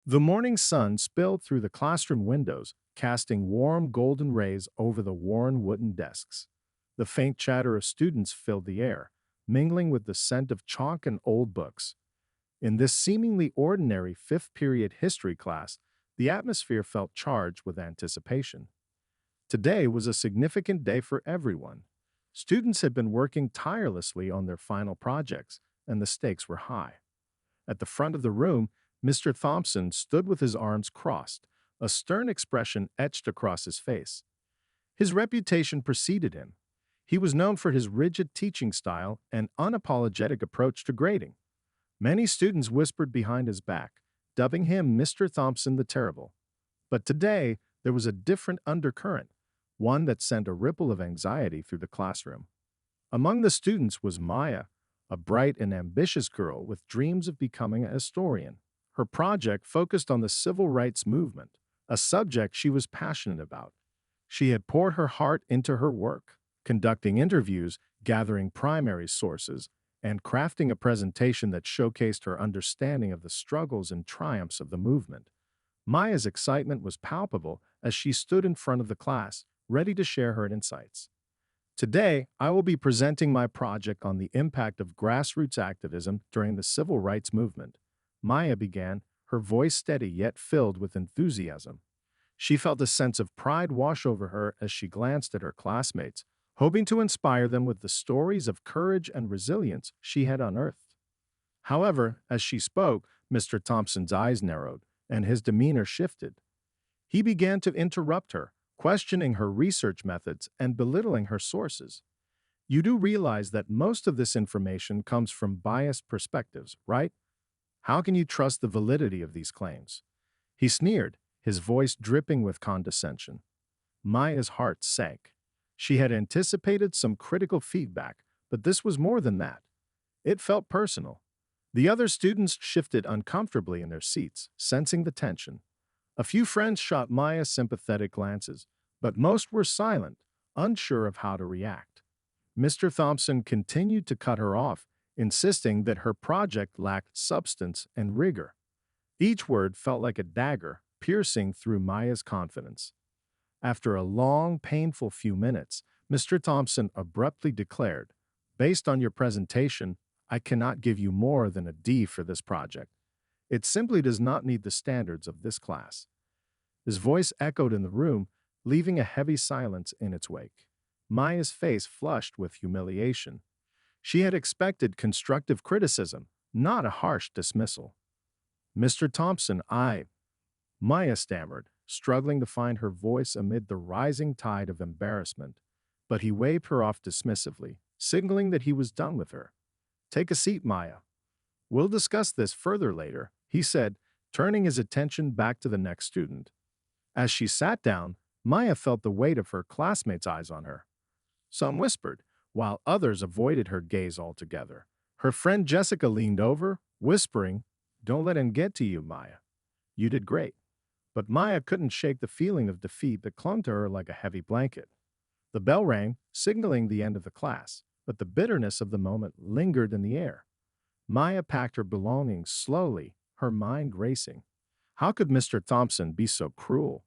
The morning sun spilled through the classroom windows, casting warm golden rays over the worn wooden desks. The faint chatter of students filled the air, mingling with the scent of chalk and old books. In this seemingly ordinary fifth period history class, the atmosphere felt charged with anticipation. Today was a significant day for everyone. Students had been working tirelessly on their final projects, and the stakes were high. At the front of the room, Mr. Thompson stood with his arms crossed, a stern expression etched across his face. His reputation preceded him. He was known for his rigid teaching style and unapologetic approach to grading. Many students whispered behind his back, dubbing him Mr. Thompson the Terrible. But today, there was a different undercurrent, one that sent a ripple of anxiety through the classroom. Among the students was Maya, a bright and ambitious girl with dreams of becoming a historian. Her project focused on the civil rights movement, a subject she was passionate about. She had poured her heart into her work, conducting interviews, gathering primary sources, and crafting a presentation that showcased her understanding of the struggles and triumphs of the movement. Maya's excitement was palpable as she stood in front of the class, ready to share her insights. Today, I will be presenting my project on the impact of grassroots activism during the civil rights movement. Maya began, her voice steady yet filled with enthusiasm. She felt a sense of pride wash over her as she glanced at her classmates, hoping to inspire them with the stories of courage and resilience she had unearthed. However, as she spoke, Mr. Thompson's eyes narrowed, and his demeanor shifted. He began to interrupt her, questioning her research methods and belittling her sources. You do realize that most of this information comes from biased perspectives, right? How can you trust the validity of these claims? He sneered, his voice dripping with condescension. Maya's heart sank. She had anticipated some critical feedback, but this was more than that. It felt personal. The other students shifted uncomfortably in their seats, sensing the tension. A few friends shot Maya sympathetic glances, but most were silent, unsure of how to react. Mr. Thompson continued to cut her off, insisting that her project lacked substance and rigor. Each word felt like a dagger, piercing through Maya's confidence. After a long, painful few minutes, Mr. Thompson abruptly declared, "Based on your presentation, I cannot give you more than a D for this project. It simply does not meet the standards of this class." His voice echoed in the room, leaving a heavy silence in its wake. Maya's face flushed with humiliation. She had expected constructive criticism, not a harsh dismissal. "Mr. Thompson, Maya stammered, struggling to find her voice amid the rising tide of embarrassment, but he waved her off dismissively, signaling that he was done with her. "Take a seat, Maya. We'll discuss this further later," he said, turning his attention back to the next student. As she sat down, Maya felt the weight of her classmates' eyes on her. Some whispered, while others avoided her gaze altogether. Her friend Jessica leaned over, whispering, "Don't let him get to you, Maya. You did great." But Maya couldn't shake the feeling of defeat that clung to her like a heavy blanket. The bell rang, signaling the end of the class, but the bitterness of the moment lingered in the air. Maya packed her belongings slowly, her mind racing. How could Mr. Thompson be so cruel?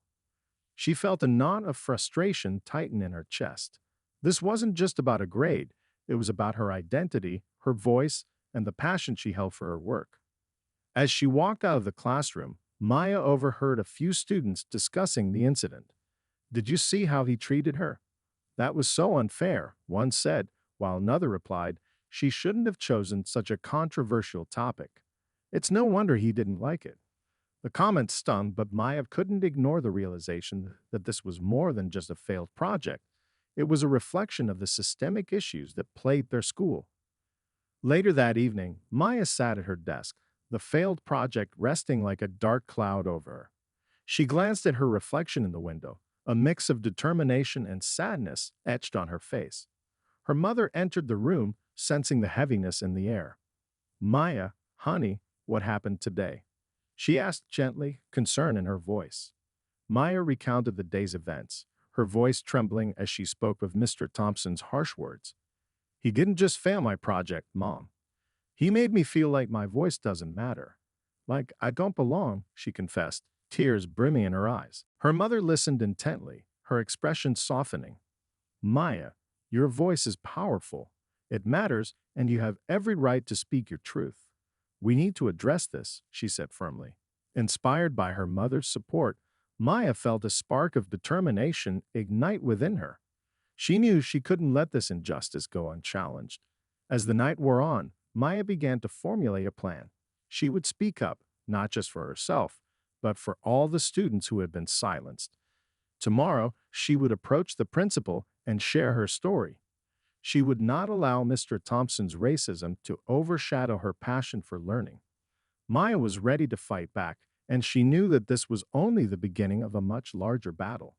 She felt a knot of frustration tighten in her chest. This wasn't just about a grade, it was about her identity, her voice, and the passion she held for her work. As she walked out of the classroom, Maya overheard a few students discussing the incident. "Did you see how he treated her? That was so unfair," one said, while another replied, "She shouldn't have chosen such a controversial topic. It's no wonder he didn't like it." The comment stung, but Maya couldn't ignore the realization that this was more than just a failed project. It was a reflection of the systemic issues that plagued their school. Later that evening, Maya sat at her desk, the failed project resting like a dark cloud over her. She glanced at her reflection in the window, a mix of determination and sadness etched on her face. Her mother entered the room, sensing the heaviness in the air. "Maya, honey, what happened today?" she asked gently, concern in her voice. Maya recounted the day's events, her voice trembling as she spoke of Mr. Thompson's harsh words. "He didn't just fail my project, Mom. He made me feel like my voice doesn't matter. Like I don't belong, she confessed, tears brimming in her eyes. Her mother listened intently, her expression softening. Maya, your voice is powerful. It matters, and you have every right to speak your truth. We need to address this, she said firmly. Inspired by her mother's support, Maya felt a spark of determination ignite within her. She knew she couldn't let this injustice go unchallenged. As the night wore on, Maya began to formulate a plan. She would speak up, not just for herself, but for all the students who had been silenced. Tomorrow, she would approach the principal and share her story. She would not allow Mr. Thompson's racism to overshadow her passion for learning. Maya was ready to fight back, and she knew that this was only the beginning of a much larger battle.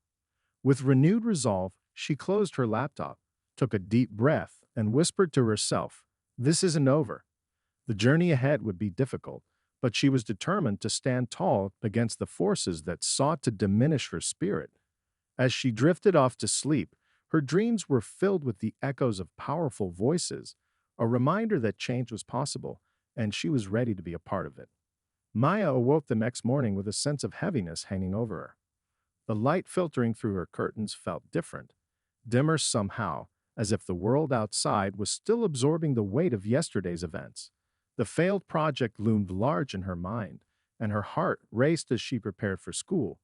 With renewed resolve, she closed her laptop, took a deep breath, and whispered to herself, "This isn't over." The journey ahead would be difficult, but she was determined to stand tall against the forces that sought to diminish her spirit. As she drifted off to sleep, her dreams were filled with the echoes of powerful voices, a reminder that change was possible, and she was ready to be a part of it. Maya awoke the next morning with a sense of heaviness hanging over her. The light filtering through her curtains felt different, dimmer somehow, as if the world outside was still absorbing the weight of yesterday's events. The failed project loomed large in her mind, and her heart raced as she prepared for school.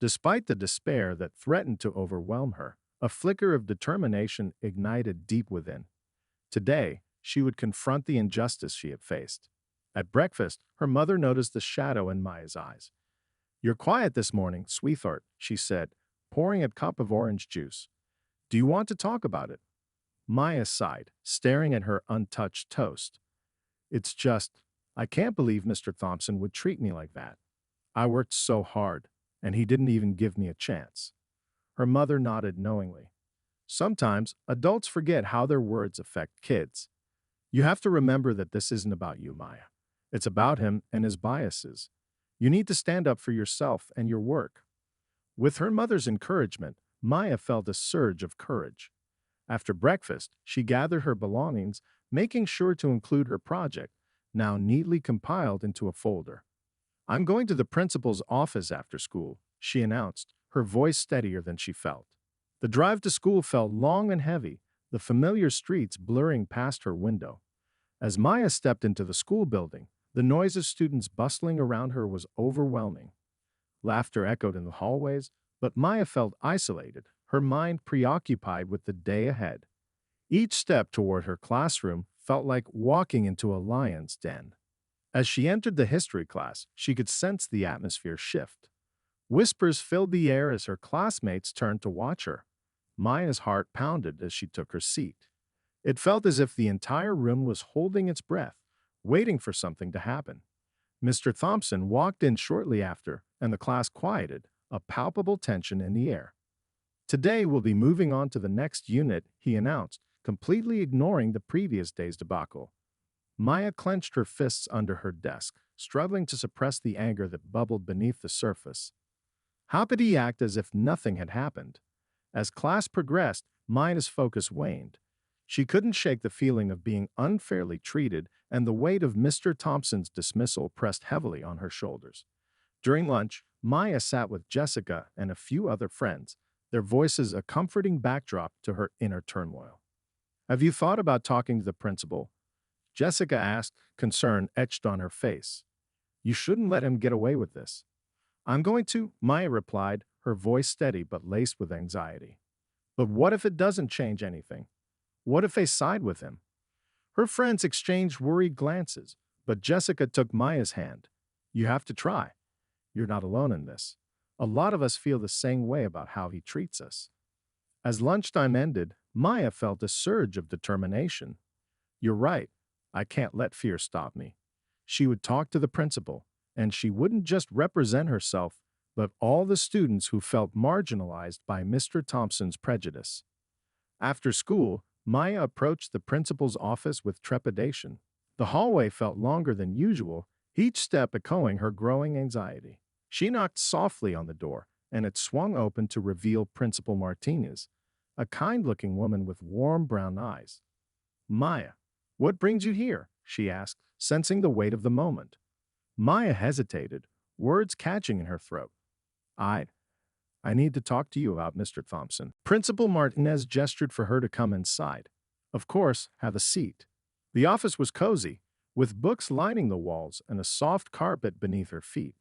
Despite the despair that threatened to overwhelm her, a flicker of determination ignited deep within. Today, she would confront the injustice she had faced. At breakfast, her mother noticed the shadow in Maya's eyes. "You're quiet this morning, sweetheart," she said, pouring a cup of orange juice. "Do you want to talk about it?" Maya sighed, staring at her untouched toast. "It's just, I can't believe Mr. Thompson would treat me like that. I worked so hard, and he didn't even give me a chance." Her mother nodded knowingly. Sometimes adults forget how their words affect kids. You have to remember that this isn't about you, Maya. It's about him and his biases. You need to stand up for yourself and your work. With her mother's encouragement, Maya felt a surge of courage. After breakfast, she gathered her belongings, making sure to include her project, now neatly compiled into a folder. "I'm going to the principal's office after school," she announced, her voice steadier than she felt. The drive to school felt long and heavy, the familiar streets blurring past her window. As Maya stepped into the school building, the noise of students bustling around her was overwhelming. Laughter echoed in the hallways, but Maya felt isolated, her mind preoccupied with the day ahead. Each step toward her classroom felt like walking into a lion's den. As she entered the history class, she could sense the atmosphere shift. Whispers filled the air as her classmates turned to watch her. Maya's heart pounded as she took her seat. It felt as if the entire room was holding its breath, waiting for something to happen. Mr. Thompson walked in shortly after, and the class quieted, a palpable tension in the air. "Today we'll be moving on to the next unit," he announced, completely ignoring the previous day's debacle. Maya clenched her fists under her desk, struggling to suppress the anger that bubbled beneath the surface. How could he act as if nothing had happened? As class progressed, Maya's focus waned. She couldn't shake the feeling of being unfairly treated, and the weight of Mr. Thompson's dismissal pressed heavily on her shoulders. During lunch, Maya sat with Jessica and a few other friends, their voices a comforting backdrop to her inner turmoil. "Have you thought about talking to the principal?" Jessica asked, concern etched on her face. "You shouldn't let him get away with this." "I'm going to," Maya replied, her voice steady but laced with anxiety. "But what if it doesn't change anything? What if they side with him?" Her friends exchanged worried glances, but Jessica took Maya's hand. "You have to try. You're not alone in this. A lot of us feel the same way about how he treats us." As lunchtime ended, Maya felt a surge of determination. "You're right. I can't let fear stop me." She would talk to the principal, and she wouldn't just represent herself, but all the students who felt marginalized by Mr. Thompson's prejudice. After school, Maya approached the principal's office with trepidation. The hallway felt longer than usual, each step echoing her growing anxiety. She knocked softly on the door, and it swung open to reveal Principal Martinez, a kind-looking woman with warm brown eyes. "Maya, what brings you here?" she asked, sensing the weight of the moment. Maya hesitated, words catching in her throat. I, I need to talk to you about Mr. Thompson. Principal Martinez gestured for her to come inside. Of course, have a seat. The office was cozy, with books lining the walls and a soft carpet beneath her feet.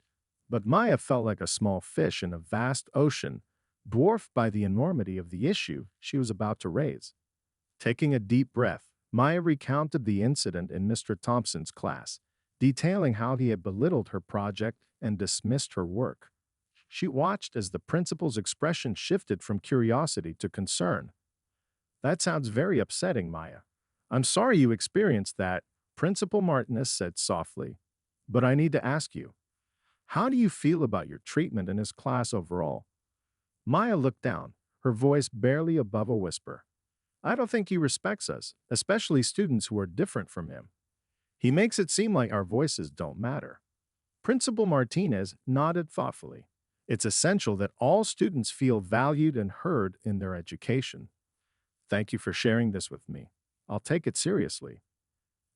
But Maya felt like a small fish in a vast ocean, dwarfed by the enormity of the issue she was about to raise. Taking a deep breath, Maya recounted the incident in Mr. Thompson's class, detailing how he had belittled her project and dismissed her work. She watched as the principal's expression shifted from curiosity to concern. That sounds very upsetting, Maya. I'm sorry you experienced that, Principal Martinez said softly. But I need to ask you, how do you feel about your treatment in his class overall? Maya looked down, her voice barely above a whisper. I don't think he respects us, especially students who are different from him. He makes it seem like our voices don't matter. Principal Martinez nodded thoughtfully. It's essential that all students feel valued and heard in their education. Thank you for sharing this with me. I'll take it seriously.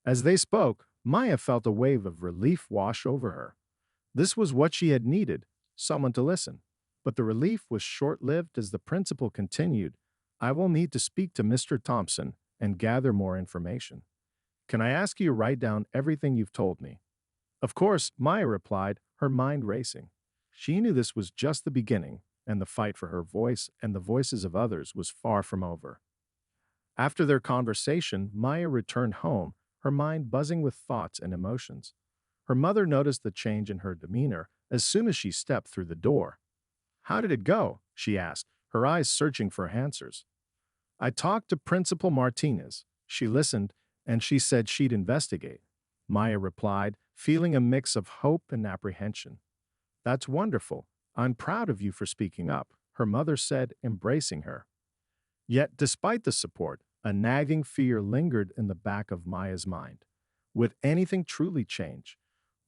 As they spoke, Maya felt a wave of relief wash over her. This was what she had needed, someone to listen. But the relief was short-lived as the principal continued, I will need to speak to Mr. Thompson and gather more information. Can I ask you to write down everything you've told me? Of course, Maya replied, her mind racing. She knew this was just the beginning, and the fight for her voice and the voices of others was far from over. After their conversation, Maya returned home, her mind buzzing with thoughts and emotions. Her mother noticed the change in her demeanor as soon as she stepped through the door. How did it go? She asked, her eyes searching for answers. I talked to Principal Martinez. She listened, and she said she'd investigate. Maya replied, feeling a mix of hope and apprehension. That's wonderful. I'm proud of you for speaking up, her mother said, embracing her. Yet, despite the support, a nagging fear lingered in the back of Maya's mind. Would anything truly change?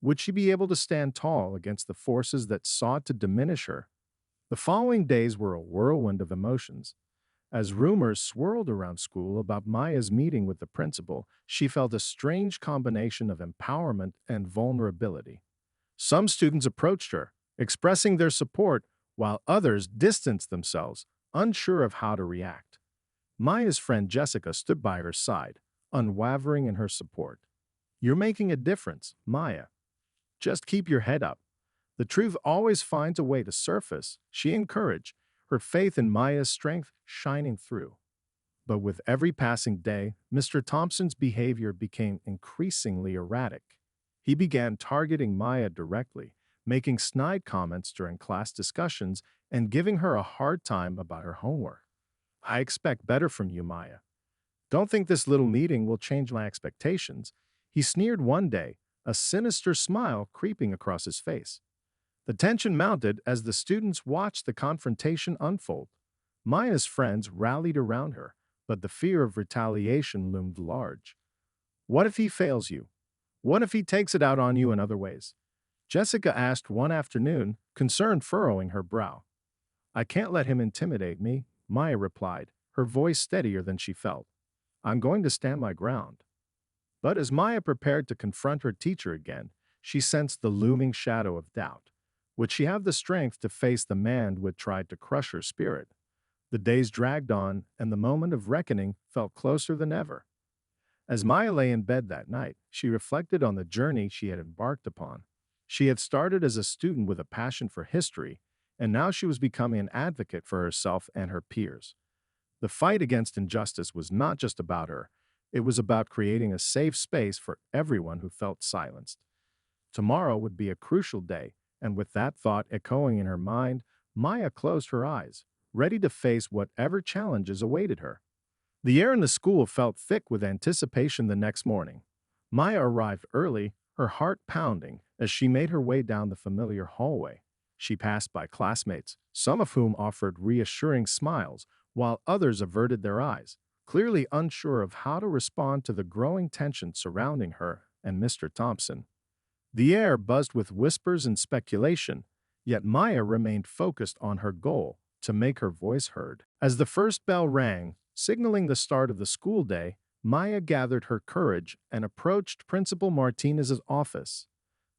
Would she be able to stand tall against the forces that sought to diminish her? The following days were a whirlwind of emotions. As rumors swirled around school about Maya's meeting with the principal, she felt a strange combination of empowerment and vulnerability. Some students approached her, expressing their support, while others distanced themselves, unsure of how to react. Maya's friend Jessica stood by her side, unwavering in her support. You're making a difference, Maya. Just keep your head up. The truth always finds a way to surface, she encouraged, her faith in Maya's strength shining through. But with every passing day, Mr. Thompson's behavior became increasingly erratic. He began targeting Maya directly, making snide comments during class discussions and giving her a hard time about her homework. I expect better from you, Maya. Don't think this little meeting will change my expectations. He sneered one day, a sinister smile creeping across his face. The tension mounted as the students watched the confrontation unfold. Maya's friends rallied around her, but the fear of retaliation loomed large. What if he fails you? What if he takes it out on you in other ways? Jessica asked one afternoon, concern furrowing her brow. I can't let him intimidate me, Maya replied, her voice steadier than she felt. I'm going to stand my ground. But as Maya prepared to confront her teacher again, she sensed the looming shadow of doubt. Would she have the strength to face the man who had tried to crush her spirit? The days dragged on, and the moment of reckoning felt closer than ever. As Maya lay in bed that night, she reflected on the journey she had embarked upon. She had started as a student with a passion for history, and now she was becoming an advocate for herself and her peers. The fight against injustice was not just about her, it was about creating a safe space for everyone who felt silenced. Tomorrow would be a crucial day, and with that thought echoing in her mind, Maya closed her eyes, ready to face whatever challenges awaited her. The air in the school felt thick with anticipation the next morning. Maya arrived early, her heart pounding, as she made her way down the familiar hallway. She passed by classmates, some of whom offered reassuring smiles, while others averted their eyes, clearly unsure of how to respond to the growing tension surrounding her and Mr. Thompson. The air buzzed with whispers and speculation, yet Maya remained focused on her goal, to make her voice heard. As the first bell rang, signaling the start of the school day, Maya gathered her courage and approached Principal Martinez's office.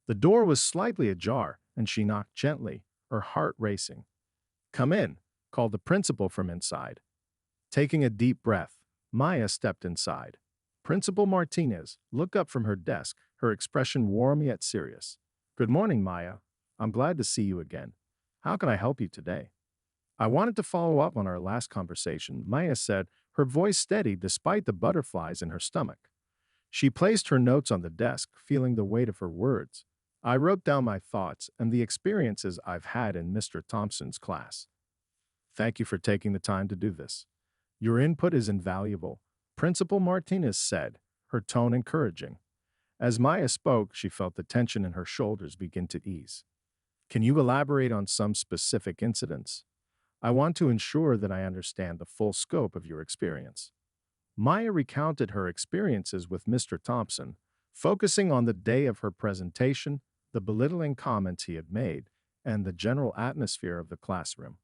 The door was slightly ajar, and she knocked gently, her heart racing. "Come in," called the principal from inside. Taking a deep breath, Maya stepped inside. Principal Martinez looked up from her desk, her expression warm yet serious. "Good morning, Maya. I'm glad to see you again. How can I help you today?" "I wanted to follow up on our last conversation," Maya said, her voice steady despite the butterflies in her stomach. She placed her notes on the desk, feeling the weight of her words. "I wrote down my thoughts and the experiences I've had in Mr. Thompson's class. Thank you for taking the time to do this. Your input is invaluable," Principal Martinez said, her tone encouraging. As Maya spoke, she felt the tension in her shoulders begin to ease. "Can you elaborate on some specific incidents? I want to ensure that I understand the full scope of your experience." Maya recounted her experiences with Mr. Thompson, focusing on the day of her presentation, the belittling comments he had made, and the general atmosphere of the classroom.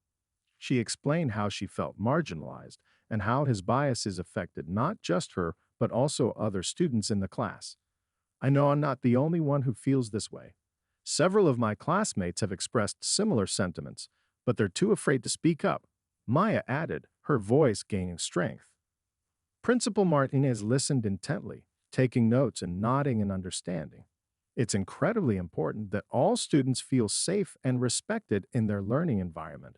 She explained how she felt marginalized and how his biases affected not just her, but also other students in the class. "I know I'm not the only one who feels this way. Several of my classmates have expressed similar sentiments, but they're too afraid to speak up," Maya added, her voice gaining strength. Principal Martinez listened intently, taking notes and nodding in understanding. "It's incredibly important that all students feel safe and respected in their learning environment.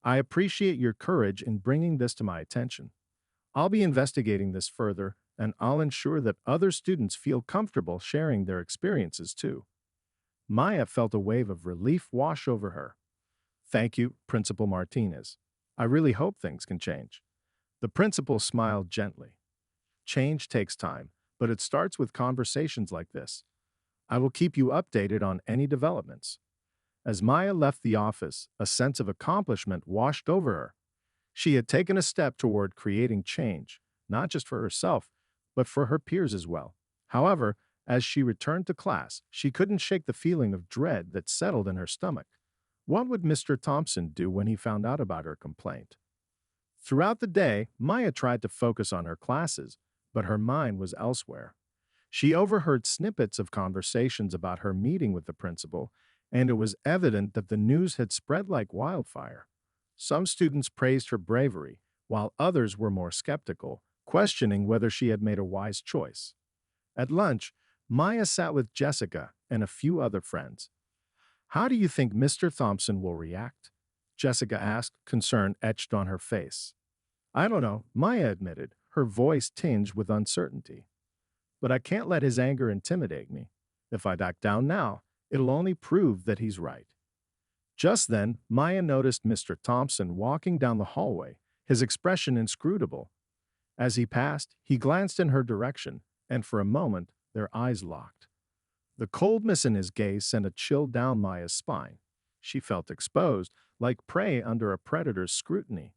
I appreciate your courage in bringing this to my attention. I'll be investigating this further, and I'll ensure that other students feel comfortable sharing their experiences too." Maya felt a wave of relief wash over her. "Thank you, Principal Martinez. I really hope things can change." The principal smiled gently. "Change takes time, but it starts with conversations like this. I will keep you updated on any developments." As Maya left the office, a sense of accomplishment washed over her. She had taken a step toward creating change, not just for herself, but for her peers as well. However, as she returned to class, she couldn't shake the feeling of dread that settled in her stomach. What would Mr. Thompson do when he found out about her complaint? Throughout the day, Maya tried to focus on her classes, but her mind was elsewhere. She overheard snippets of conversations about her meeting with the principal, and it was evident that the news had spread like wildfire. Some students praised her bravery, while others were more skeptical, questioning whether she had made a wise choice. At lunch, Maya sat with Jessica and a few other friends. "How do you think Mr. Thompson will react?" Jessica asked, concern etched on her face. "I don't know," Maya admitted, her voice tinged with uncertainty. "But I can't let his anger intimidate me. If I back down now, it'll only prove that he's right." Just then, Maya noticed Mr. Thompson walking down the hallway, his expression inscrutable. As he passed, he glanced in her direction, and for a moment, their eyes locked. The coldness in his gaze sent a chill down Maya's spine. She felt exposed, like prey under a predator's scrutiny.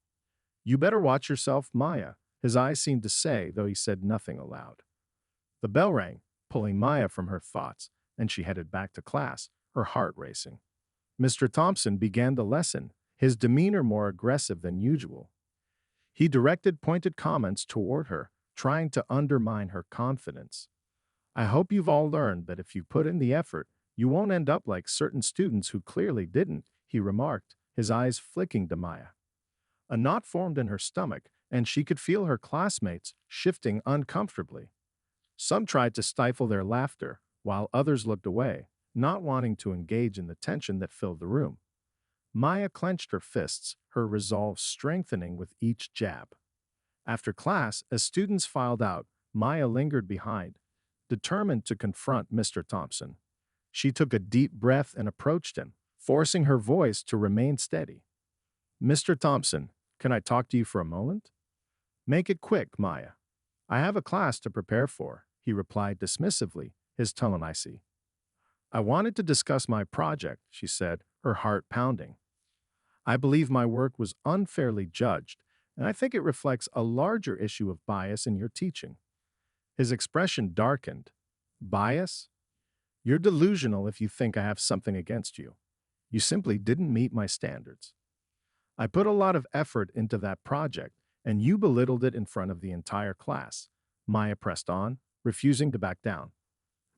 "You better watch yourself, Maya," his eyes seemed to say, though he said nothing aloud. The bell rang, pulling Maya from her thoughts, and she headed back to class, her heart racing. Mr. Thompson began the lesson, his demeanor more aggressive than usual. He directed pointed comments toward her, trying to undermine her confidence. "I hope you've all learned that if you put in the effort, you won't end up like certain students who clearly didn't," he remarked, his eyes flicking to Maya. A knot formed in her stomach, and she could feel her classmates shifting uncomfortably. Some tried to stifle their laughter, while others looked away, not wanting to engage in the tension that filled the room. Maya clenched her fists, her resolve strengthening with each jab. After class, as students filed out, Maya lingered behind, determined to confront Mr. Thompson. She took a deep breath and approached him, forcing her voice to remain steady. "Mr. Thompson, can I talk to you for a moment?" "Make it quick, Maya. I have a class to prepare for," he replied dismissively, his tone icy. "I wanted to discuss my project," she said, her heart pounding. "I believe my work was unfairly judged, and I think it reflects a larger issue of bias in your teaching." His expression darkened. "Bias? You're delusional if you think I have something against you. You simply didn't meet my standards. I put a lot of effort into that project, and you belittled it in front of the entire class." Maya pressed on, refusing to back down.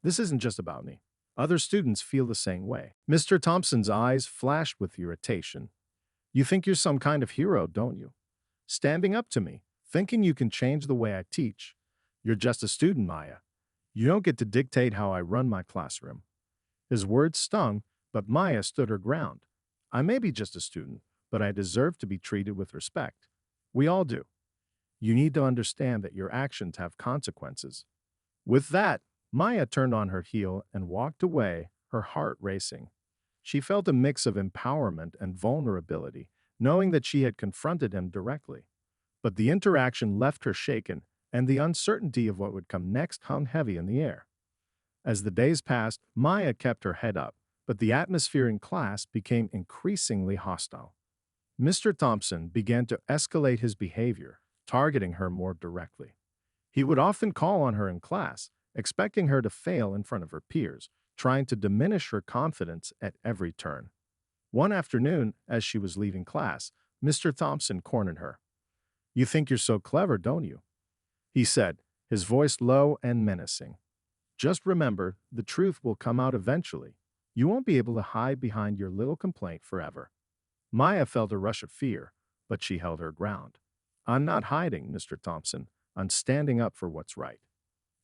"This isn't just about me. Other students feel the same way. Mr. Thompson's eyes flashed with irritation. You think you're some kind of hero, don't you? Standing up to me, thinking you can change the way I teach. You're just a student, Maya. You don't get to dictate how I run my classroom. His words stung, but Maya stood her ground. I may be just a student, but I deserve to be treated with respect. We all do. You need to understand that your actions have consequences. With that, Maya turned on her heel and walked away, her heart racing. She felt a mix of empowerment and vulnerability, knowing that she had confronted him directly. But the interaction left her shaken, and the uncertainty of what would come next hung heavy in the air. As the days passed, Maya kept her head up, but the atmosphere in class became increasingly hostile. Mr. Thompson began to escalate his behavior, targeting her more directly. He would often call on her in class, expecting her to fail in front of her peers, trying to diminish her confidence at every turn. One afternoon, as she was leaving class, Mr. Thompson cornered her. You think you're so clever, don't you? He said, his voice low and menacing. Just remember, the truth will come out eventually. You won't be able to hide behind your little complaint forever. Maya felt a rush of fear, but she held her ground. I'm not hiding, Mr. Thompson. I'm standing up for what's right.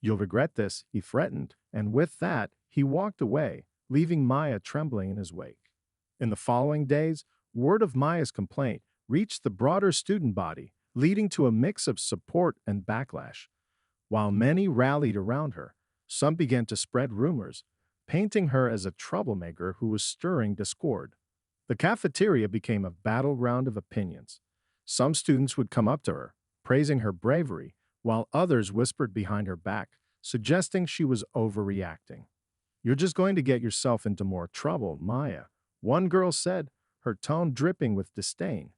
You'll regret this, he threatened, and with that, he walked away, leaving Maya trembling in his wake. In the following days, word of Maya's complaint reached the broader student body, leading to a mix of support and backlash. While many rallied around her, some began to spread rumors, painting her as a troublemaker who was stirring discord. The cafeteria became a battleground of opinions. Some students would come up to her, praising her bravery, while others whispered behind her back, suggesting she was overreacting. You're just going to get yourself into more trouble, Maya, one girl said, her tone dripping with disdain.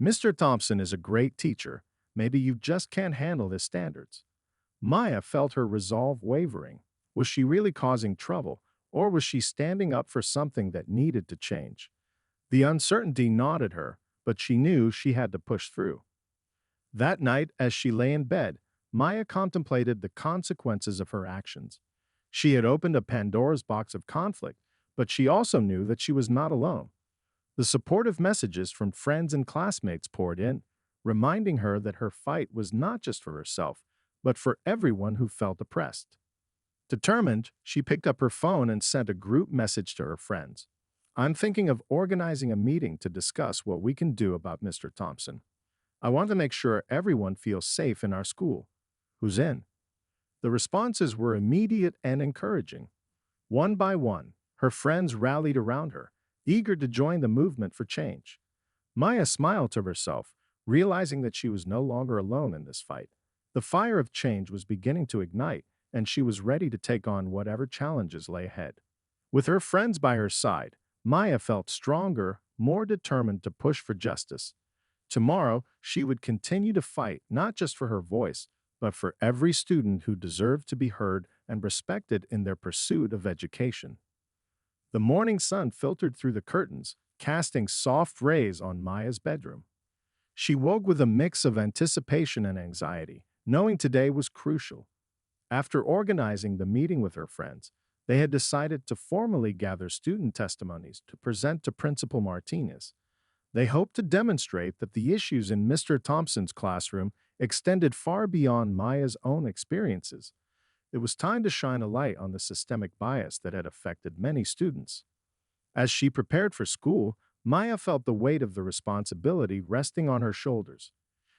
Mr. Thompson is a great teacher. Maybe you just can't handle his standards. Maya felt her resolve wavering. Was she really causing trouble, or was she standing up for something that needed to change? The uncertainty gnawed at her, but she knew she had to push through. That night, as she lay in bed, Maya contemplated the consequences of her actions. She had opened a Pandora's box of conflict, but she also knew that she was not alone. The supportive messages from friends and classmates poured in, reminding her that her fight was not just for herself, but for everyone who felt oppressed. Determined, she picked up her phone and sent a group message to her friends. I'm thinking of organizing a meeting to discuss what we can do about Mr. Thompson. I want to make sure everyone feels safe in our school. Who's in? The responses were immediate and encouraging. One by one, her friends rallied around her, eager to join the movement for change. Maya smiled to herself, realizing that she was no longer alone in this fight. The fire of change was beginning to ignite, and she was ready to take on whatever challenges lay ahead. With her friends by her side, Maya felt stronger, more determined to push for justice. Tomorrow, she would continue to fight not just for her voice, but for every student who deserved to be heard and respected in their pursuit of education. The morning sun filtered through the curtains, casting soft rays on Maya's bedroom. She woke with a mix of anticipation and anxiety, knowing today was crucial. After organizing the meeting with her friends, they had decided to formally gather student testimonies to present to Principal Martinez. They hoped to demonstrate that the issues in Mr. Thompson's classroom extended far beyond Maya's own experiences. It was time to shine a light on the systemic bias that had affected many students. As she prepared for school, Maya felt the weight of the responsibility resting on her shoulders.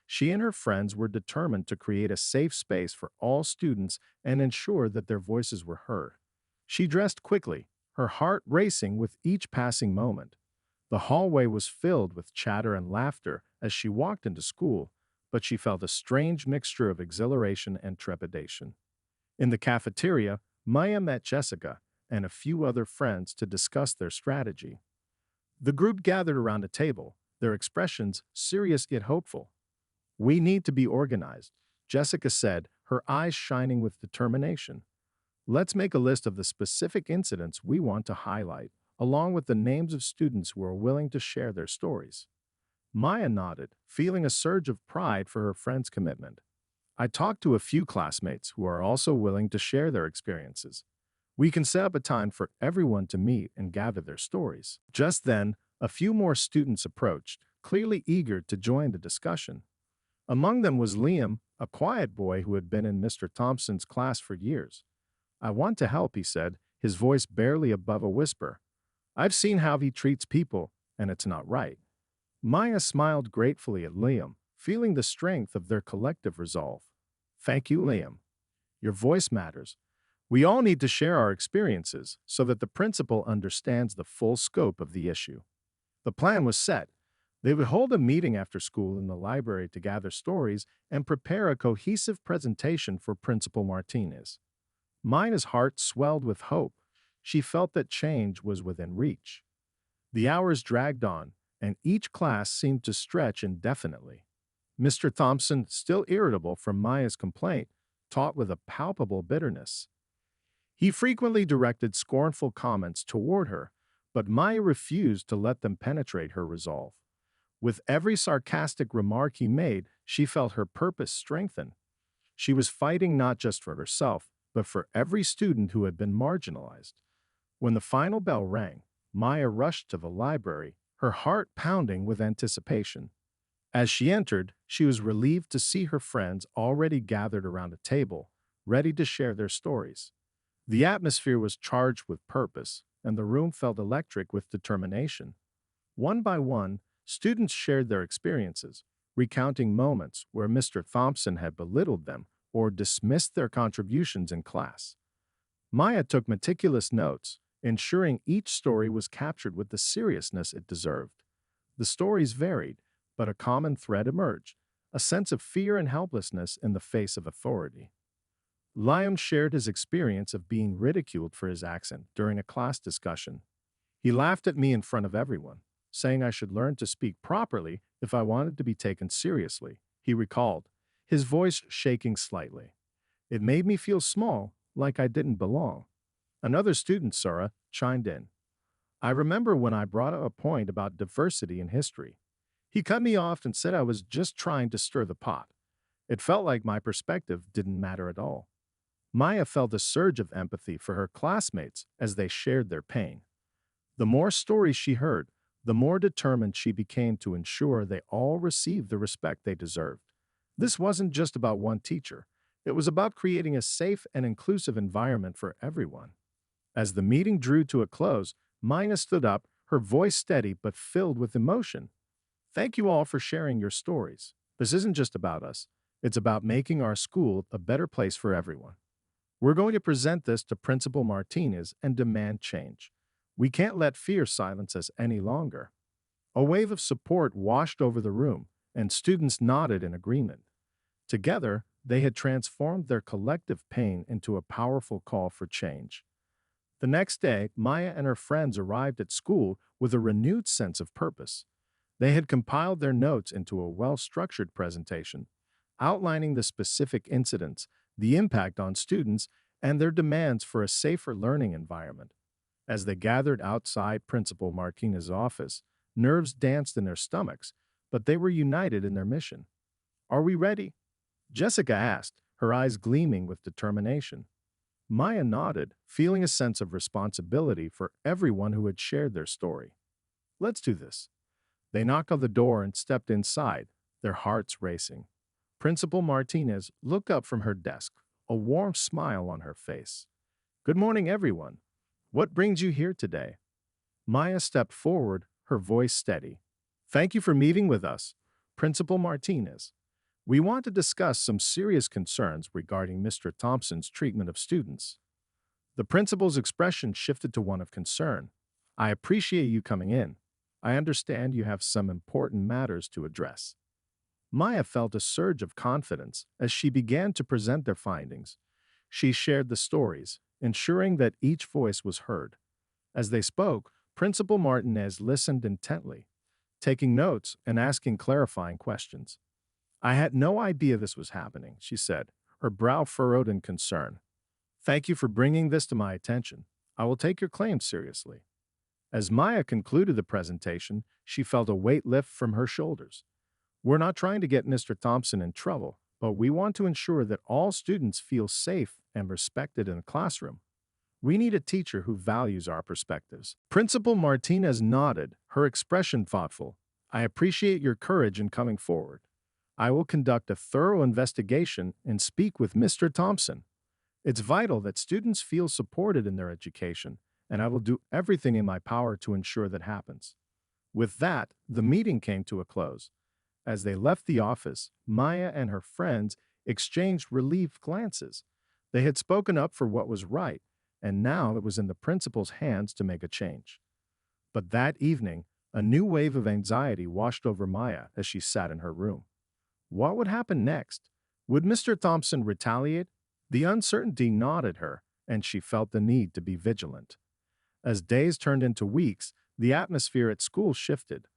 She and her friends were determined to create a safe space for all students and ensure that their voices were heard. She dressed quickly, her heart racing with each passing moment. The hallway was filled with chatter and laughter as she walked into school, but she felt a strange mixture of exhilaration and trepidation. In the cafeteria, Maya met Jessica and a few other friends to discuss their strategy. The group gathered around a table, their expressions serious yet hopeful. We need to be organized, Jessica said, her eyes shining with determination. Let's make a list of the specific incidents we want to highlight, along with the names of students who are willing to share their stories. Maya nodded, feeling a surge of pride for her friend's commitment. I talked to a few classmates who are also willing to share their experiences. We can set up a time for everyone to meet and gather their stories. Just then, a few more students approached, clearly eager to join the discussion. Among them was Liam, a quiet boy who had been in Mr. Thompson's class for years. I want to help, he said, his voice barely above a whisper. I've seen how he treats people, and it's not right. Maya smiled gratefully at Liam, feeling the strength of their collective resolve. Thank you, Liam. Your voice matters. We all need to share our experiences so that the principal understands the full scope of the issue. The plan was set. They would hold a meeting after school in the library to gather stories and prepare a cohesive presentation for Principal Martinez. Maya's heart swelled with hope. She felt that change was within reach. The hours dragged on, and each class seemed to stretch indefinitely. Mr. Thompson, still irritable from Maya's complaint, taught with a palpable bitterness. He frequently directed scornful comments toward her, but Maya refused to let them penetrate her resolve. With every sarcastic remark he made, she felt her purpose strengthen. She was fighting not just for herself, but for every student who had been marginalized. When the final bell rang, Maya rushed to the library, her heart pounding with anticipation. As she entered, she was relieved to see her friends already gathered around a table, ready to share their stories. The atmosphere was charged with purpose, and the room felt electric with determination. One by one, students shared their experiences, recounting moments where Mr. Thompson had belittled them or dismissed their contributions in class. Maya took meticulous notes, ensuring each story was captured with the seriousness it deserved. The stories varied, but a common thread emerged, a sense of fear and helplessness in the face of authority. Liam shared his experience of being ridiculed for his accent during a class discussion. He laughed at me in front of everyone, saying I should learn to speak properly if I wanted to be taken seriously, he recalled, his voice shaking slightly. It made me feel small, like I didn't belong. Another student, Sora, chimed in. I remember when I brought up a point about diversity in history. He cut me off and said I was just trying to stir the pot. It felt like my perspective didn't matter at all. Maya felt a surge of empathy for her classmates as they shared their pain. The more stories she heard, the more determined she became to ensure they all received the respect they deserved. This wasn't just about one teacher. It was about creating a safe and inclusive environment for everyone. As the meeting drew to a close, Maya stood up, her voice steady but filled with emotion. Thank you all for sharing your stories. This isn't just about us. It's about making our school a better place for everyone. We're going to present this to Principal Martinez and demand change. We can't let fear silence us any longer. A wave of support washed over the room, and students nodded in agreement. Together, they had transformed their collective pain into a powerful call for change. The next day, Maya and her friends arrived at school with a renewed sense of purpose. They had compiled their notes into a well-structured presentation, outlining the specific incidents, the impact on students, and their demands for a safer learning environment. As they gathered outside Principal Martinez's office, nerves danced in their stomachs, but they were united in their mission. Are we ready? Jessica asked, her eyes gleaming with determination. Maya nodded, feeling a sense of responsibility for everyone who had shared their story. Let's do this. They knocked on the door and stepped inside, their hearts racing. Principal Martinez looked up from her desk, a warm smile on her face. Good morning, everyone. What brings you here today? Maya stepped forward, her voice steady. Thank you for meeting with us, Principal Martinez. We want to discuss some serious concerns regarding Mr. Thompson's treatment of students. The principal's expression shifted to one of concern. I appreciate you coming in. I understand you have some important matters to address. Maya felt a surge of confidence as she began to present their findings. She shared the stories, ensuring that each voice was heard. As they spoke, Principal Martinez listened intently, taking notes and asking clarifying questions. I had no idea this was happening, she said, her brow furrowed in concern. Thank you for bringing this to my attention. I will take your claim seriously. As Maya concluded the presentation, she felt a weight lift from her shoulders. We're not trying to get Mr. Thompson in trouble, but we want to ensure that all students feel safe and respected in the classroom. We need a teacher who values our perspectives. Principal Martinez nodded, her expression thoughtful. I appreciate your courage in coming forward. I will conduct a thorough investigation and speak with Mr. Thompson. It's vital that students feel supported in their education, and I will do everything in my power to ensure that happens. With that, the meeting came to a close. As they left the office, Maya and her friends exchanged relieved glances. They had spoken up for what was right, and now it was in the principal's hands to make a change. But that evening, a new wave of anxiety washed over Maya as she sat in her room. What would happen next? Would Mr. Thompson retaliate? The uncertainty gnawed at her, and she felt the need to be vigilant. As days turned into weeks, the atmosphere at school shifted.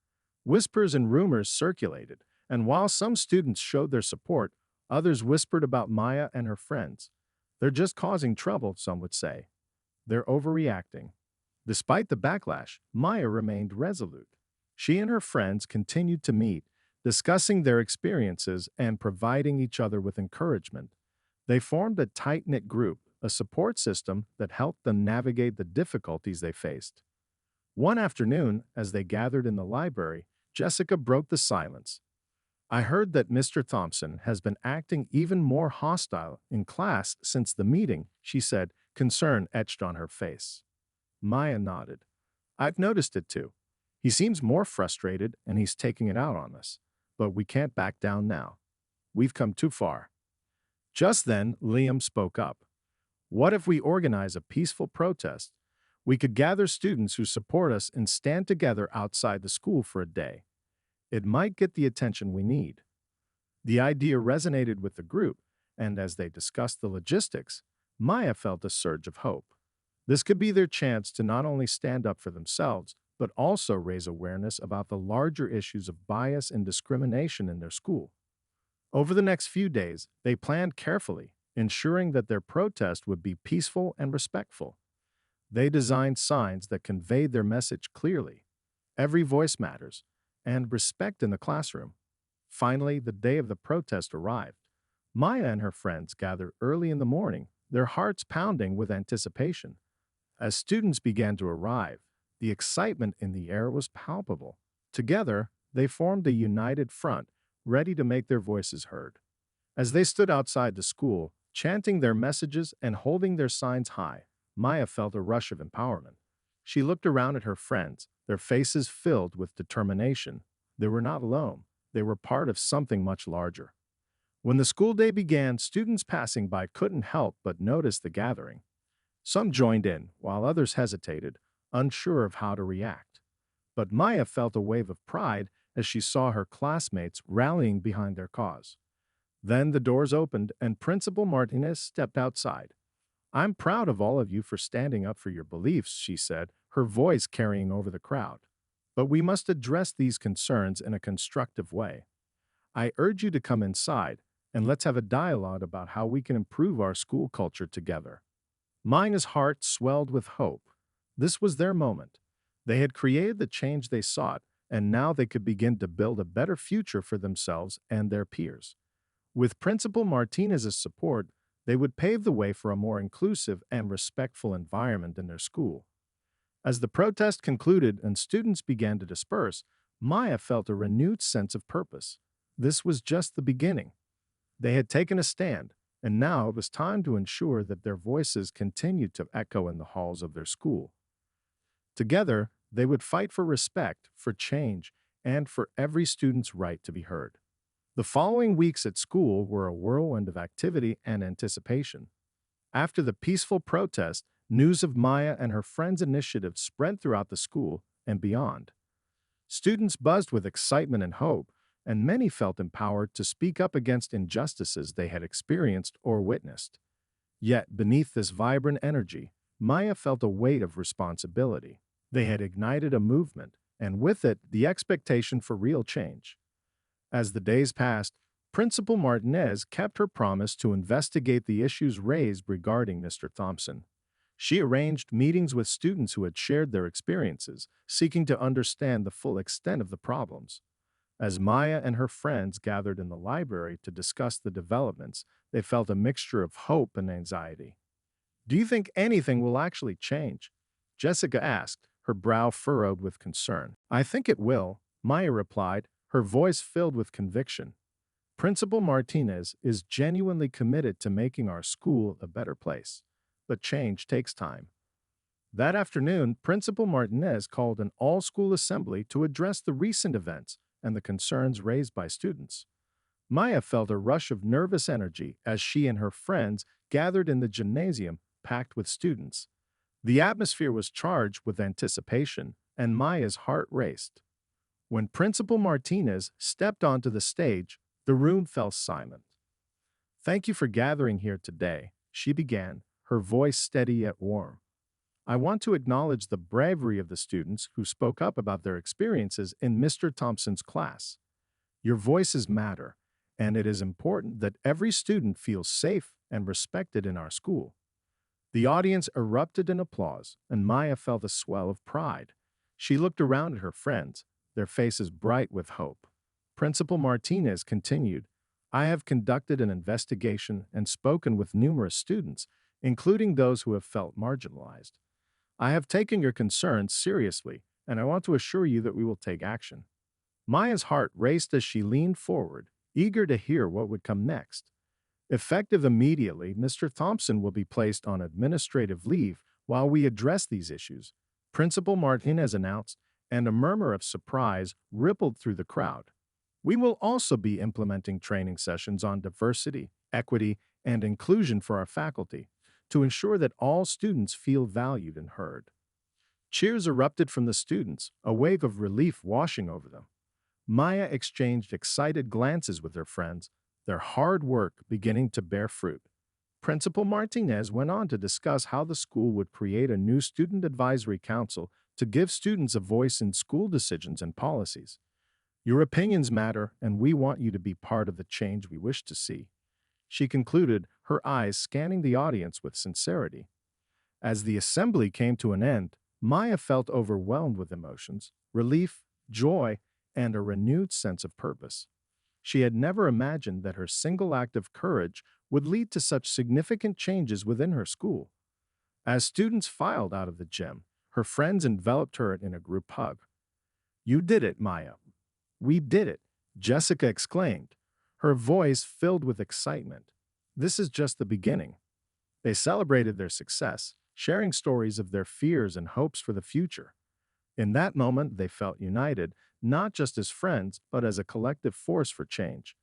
Whispers and rumors circulated, and while some students showed their support, others whispered about Maya and her friends. They're just causing trouble, some would say. They're overreacting. Despite the backlash, Maya remained resolute. She and her friends continued to meet, discussing their experiences and providing each other with encouragement. They formed a tight-knit group, a support system that helped them navigate the difficulties they faced. One afternoon, as they gathered in the library, Jessica broke the silence. I heard that Mr. Thompson has been acting even more hostile in class since the meeting, she said, concern etched on her face. Maya nodded. I've noticed it too. He seems more frustrated and he's taking it out on us. But we can't back down now. We've come too far. Just then, Liam spoke up. What if we organize a peaceful protest? We could gather students who support us and stand together outside the school for a day. It might get the attention we need. The idea resonated with the group, and as they discussed the logistics, Maya felt a surge of hope. This could be their chance to not only stand up for themselves, but also raise awareness about the larger issues of bias and discrimination in their school. Over the next few days, they planned carefully, ensuring that their protest would be peaceful and respectful. They designed signs that conveyed their message clearly. Every voice matters, and respect in the classroom. Finally, the day of the protest arrived. Maya and her friends gathered early in the morning, their hearts pounding with anticipation. As students began to arrive, the excitement in the air was palpable. Together, they formed a united front, ready to make their voices heard. As they stood outside the school, chanting their messages and holding their signs high, Maya felt a rush of empowerment. She looked around at her friends, their faces filled with determination. They were not alone. They were part of something much larger. When the school day began, students passing by couldn't help but notice the gathering. Some joined in, while others hesitated, unsure of how to react. But Maya felt a wave of pride as she saw her classmates rallying behind their cause. Then the doors opened and Principal Martinez stepped outside. I'm proud of all of you for standing up for your beliefs, she said, her voice carrying over the crowd. But we must address these concerns in a constructive way. I urge you to come inside and let's have a dialogue about how we can improve our school culture together. Maya's heart swelled with hope. This was their moment. They had created the change they sought, and now they could begin to build a better future for themselves and their peers. With Principal Martinez's support, they would pave the way for a more inclusive and respectful environment in their school. As the protest concluded and students began to disperse, Maya felt a renewed sense of purpose. This was just the beginning. They had taken a stand, and now it was time to ensure that their voices continued to echo in the halls of their school. Together, they would fight for respect, for change, and for every student's right to be heard. The following weeks at school were a whirlwind of activity and anticipation. After the peaceful protest, news of Maya and her friends' initiative spread throughout the school and beyond. Students buzzed with excitement and hope, and many felt empowered to speak up against injustices they had experienced or witnessed. Yet, beneath this vibrant energy, Maya felt a weight of responsibility. They had ignited a movement, and with it, the expectation for real change. As the days passed, Principal Martinez kept her promise to investigate the issues raised regarding Mr. Thompson. She arranged meetings with students who had shared their experiences, seeking to understand the full extent of the problems. As Maya and her friends gathered in the library to discuss the developments, they felt a mixture of hope and anxiety. Do you think anything will actually change? Jessica asked, her brow furrowed with concern. I think it will, Maya replied, her voice filled with conviction. Principal Martinez is genuinely committed to making our school a better place. But change takes time. That afternoon, Principal Martinez called an all school assembly to address the recent events and the concerns raised by students. Maya felt a rush of nervous energy as she and her friends gathered in the gymnasium packed with students. The atmosphere was charged with anticipation, and Maya's heart raced. When Principal Martinez stepped onto the stage, the room fell silent. Thank you for gathering here today, she began, her voice steady yet warm. I want to acknowledge the bravery of the students who spoke up about their experiences in Mr. Thompson's class. Your voices matter, and it is important that every student feels safe and respected in our school. The audience erupted in applause, and Maya felt a swell of pride. She looked around at her friends, their faces bright with hope. Principal Martinez continued, I have conducted an investigation and spoken with numerous students, including those who have felt marginalized. I have taken your concerns seriously, and I want to assure you that we will take action. Maya's heart raced as she leaned forward, eager to hear what would come next. Effective immediately, Mr. Thompson will be placed on administrative leave while we address these issues, Principal Martinez announced, and a murmur of surprise rippled through the crowd. We will also be implementing training sessions on diversity, equity, and inclusion for our faculty to ensure that all students feel valued and heard. Cheers erupted from the students, a wave of relief washing over them. Maya exchanged excited glances with her friends, their hard work beginning to bear fruit. Principal Martinez went on to discuss how the school would create a new student advisory council to give students a voice in school decisions and policies. Your opinions matter, and we want you to be part of the change we wish to see. She concluded, her eyes scanning the audience with sincerity. As the assembly came to an end, Maya felt overwhelmed with emotions, relief, joy, and a renewed sense of purpose. She had never imagined that her single act of courage would lead to such significant changes within her school. As students filed out of the gym, her friends enveloped her in a group hug. You did it, Maya. We did it, Jessica exclaimed, her voice filled with excitement. This is just the beginning. They celebrated their success, sharing stories of their fears and hopes for the future. In that moment, they felt united, not just as friends, but as a collective force for change.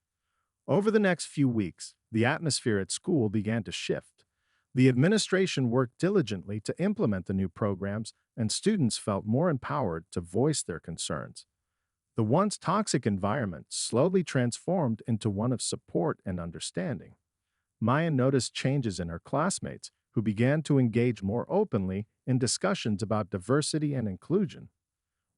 Over the next few weeks, the atmosphere at school began to shift. The administration worked diligently to implement the new programs, and students felt more empowered to voice their concerns. The once toxic environment slowly transformed into one of support and understanding. Maya noticed changes in her classmates, who began to engage more openly in discussions about diversity and inclusion.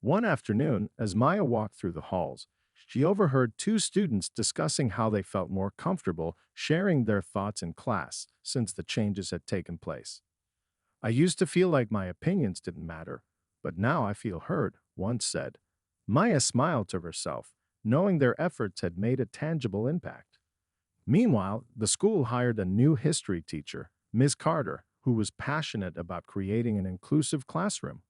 One afternoon, as Maya walked through the halls, she overheard two students discussing how they felt more comfortable sharing their thoughts in class since the changes had taken place. I used to feel like my opinions didn't matter, but now I feel heard, one said. Maya smiled to herself, knowing their efforts had made a tangible impact. Meanwhile, the school hired a new history teacher, Ms. Carter, who was passionate about creating an inclusive classroom.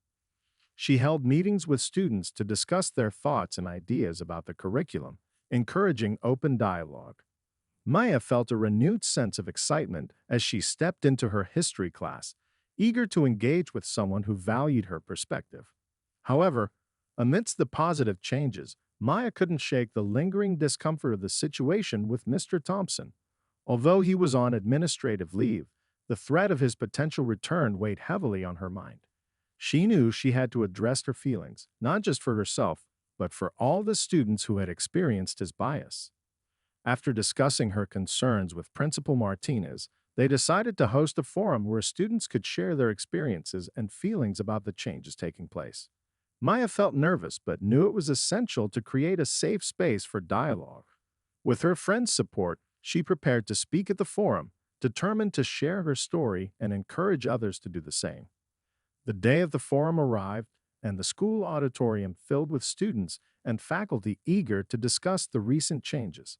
She held meetings with students to discuss their thoughts and ideas about the curriculum, encouraging open dialogue. Maya felt a renewed sense of excitement as she stepped into her history class, eager to engage with someone who valued her perspective. However, amidst the positive changes, Maya couldn't shake the lingering discomfort of the situation with Mr. Thompson. Although he was on administrative leave, the threat of his potential return weighed heavily on her mind. She knew she had to address her feelings, not just for herself, but for all the students who had experienced his bias. After discussing her concerns with Principal Martinez, they decided to host a forum where students could share their experiences and feelings about the changes taking place. Maya felt nervous but knew it was essential to create a safe space for dialogue. With her friends' support, she prepared to speak at the forum, determined to share her story and encourage others to do the same. The day of the forum arrived, and the school auditorium filled with students and faculty eager to discuss the recent changes.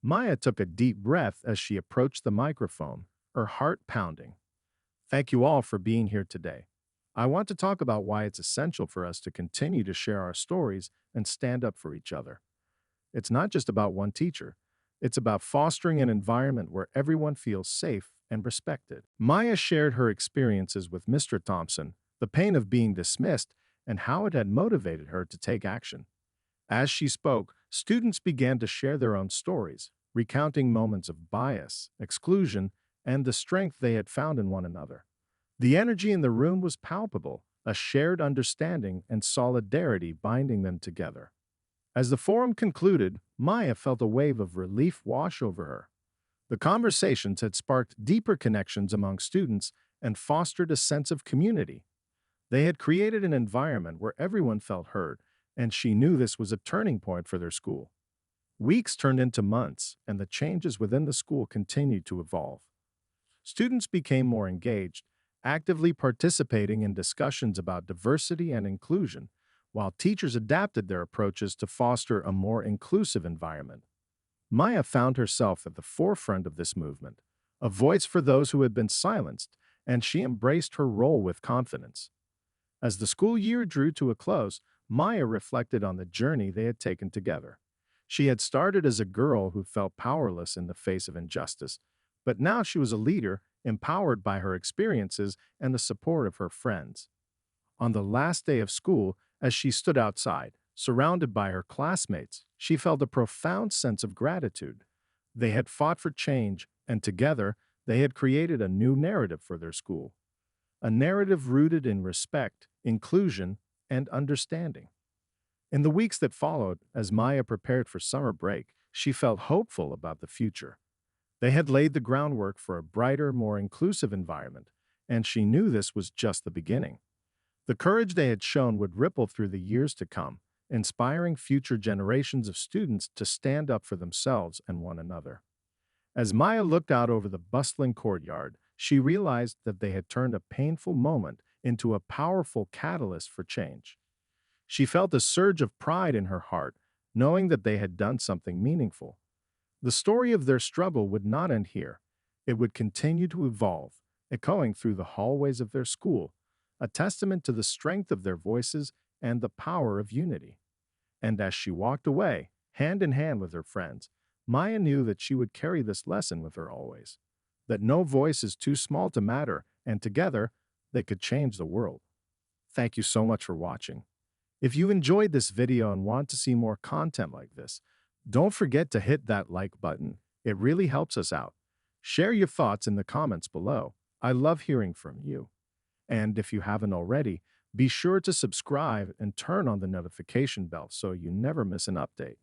Maya took a deep breath as she approached the microphone, her heart pounding. Thank you all for being here today. I want to talk about why it's essential for us to continue to share our stories and stand up for each other. It's not just about one teacher, it's about fostering an environment where everyone feels safe and respected. Maya shared her experiences with Mr. Thompson, the pain of being dismissed, and how it had motivated her to take action. As she spoke, students began to share their own stories, recounting moments of bias, exclusion, and the strength they had found in one another. The energy in the room was palpable, a shared understanding and solidarity binding them together. As the forum concluded, Maya felt a wave of relief wash over her. The conversations had sparked deeper connections among students and fostered a sense of community. They had created an environment where everyone felt heard, and she knew this was a turning point for their school. Weeks turned into months, and the changes within the school continued to evolve. Students became more engaged, actively participating in discussions about diversity and inclusion, while teachers adapted their approaches to foster a more inclusive environment. Maya found herself at the forefront of this movement, a voice for those who had been silenced, and she embraced her role with confidence. As the school year drew to a close, Maya reflected on the journey they had taken together. She had started as a girl who felt powerless in the face of injustice, but now she was a leader, empowered by her experiences and the support of her friends. On the last day of school, as she stood outside, surrounded by her classmates, she felt a profound sense of gratitude. They had fought for change, and together, they had created a new narrative for their school. A narrative rooted in respect, inclusion, and understanding. In the weeks that followed, as Maya prepared for summer break, she felt hopeful about the future. They had laid the groundwork for a brighter, more inclusive environment, and she knew this was just the beginning. The courage they had shown would ripple through the years to come, inspiring future generations of students to stand up for themselves and one another. As Maya looked out over the bustling courtyard, she realized that they had turned a painful moment into a powerful catalyst for change. She felt a surge of pride in her heart, knowing that they had done something meaningful. The story of their struggle would not end here. It would continue to evolve, echoing through the hallways of their school, a testament to the strength of their voices and the power of unity. And as she walked away, hand in hand with her friends, Maya knew that she would carry this lesson with her always, that no voice is too small to matter, and together, they could change the world. Thank you so much for watching. If you enjoyed this video and want to see more content like this, don't forget to hit that like button. It really helps us out. Share your thoughts in the comments below. I love hearing from you. And if you haven't already, be sure to subscribe and turn on the notification bell so you never miss an update.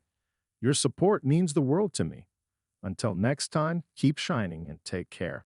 Your support means the world to me. Until next time, keep shining and take care.